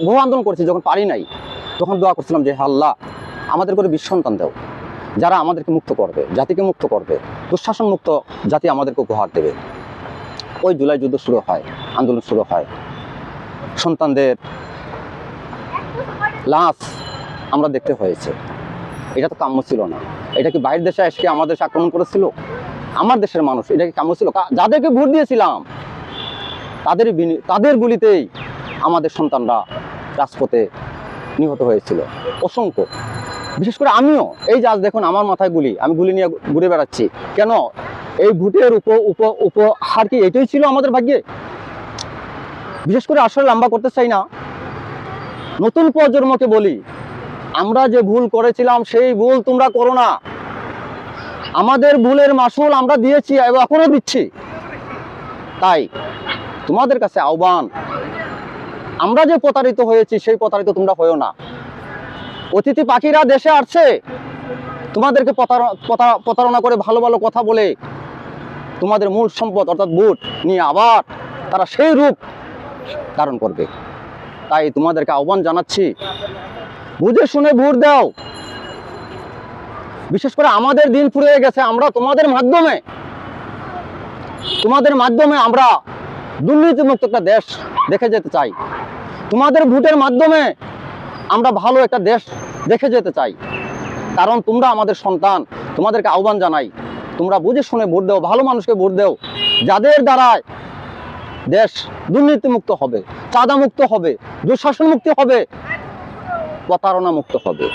বহু আন্দোলন করেছি, যখন পারি নাই তখন দোয়া করছিলাম যে আল্লাহ আমাদের করে বিশ্ব সন্তান দাও, যারা আমাদেরকে মুক্ত করবে, জাতিকে মুক্ত করবে, দুঃশাসন মুক্ত জাতি আমাদেরকে উপহার দেবে। ওই জুলাই যুদ্ধ শুরু হয়, আন্দোলন শুরু হয়, সন্তানদের লাশ আমরা দেখতে হয়েছে। এটা তো কাম্য ছিল না। এটা কি বাইরের দেশে এসে আমাদের দেশে আক্রমণ করেছিল? আমার দেশের মানুষ, এটা কি কাম্য ছিল? যাদেরকে ভোট দিয়েছিলাম তাদের গুলিতেই আমাদের সন্তানরা রাজপথে নিহত হয়েছিল অসংখ্য। বিশেষ করে আমিও, এই যে আজ দেখুন আমার মাথায় গুলি, আমি গুলি নিয়ে ঘুরে বেড়াচ্ছি কেন? এই ভোটের উপহার কি এটাই ছিল আমাদের ভাগ্যে? বিশেষ করে আসলে লম্বা করতে চাই না, নতুন প্রজন্মকে বলি, আমরা যে ভুল করেছিলাম সেই ভুল তোমরা করো না। আমাদের ভুলের মাসুল আমরা দিয়েছি এবং এখনো দিচ্ছি। তাই তোমাদের কাছে আহ্বান, আমরা যে প্রতারিত হয়েছি সেই প্রতারিত তোমরা হয়েও না। অতিথি পাখিরা দেশে আসছে, তোমাদেরকে প্রতারণা করে ভালো ভালো কথা বলে তোমাদের মূল সম্পদ অর্থাৎ ভোট নিয়ে আবার তারা সেই রূপ ধারণ করবে। তাই তোমাদেরকে আহ্বান জানাচ্ছি, বুঝে শুনে ভোট দাও। বিশেষ করে আমাদের দিন ফুরিয়ে গেছে, আমরা তোমাদের মাধ্যমে আমরা দুর্নীতিমুক্ত একটা দেশ দেখে যেতে চাই। তোমাদের ভোটের মাধ্যমে আমরা ভালো একটা দেশ দেখে যেতে চাই। কারণ তোমরা আমাদের সন্তান, তোমাদেরকে আহ্বান জানাই, তোমরা বুঝে শুনে ভোট দাও, ভালো মানুষকে ভোট দাও, যাদের দ্বারায় দেশ দুর্নীতিমুক্ত হবে, চাঁদা মুক্ত হবে, দুঃশাসন মুক্ত হবে, প্রতারণা মুক্ত হবে।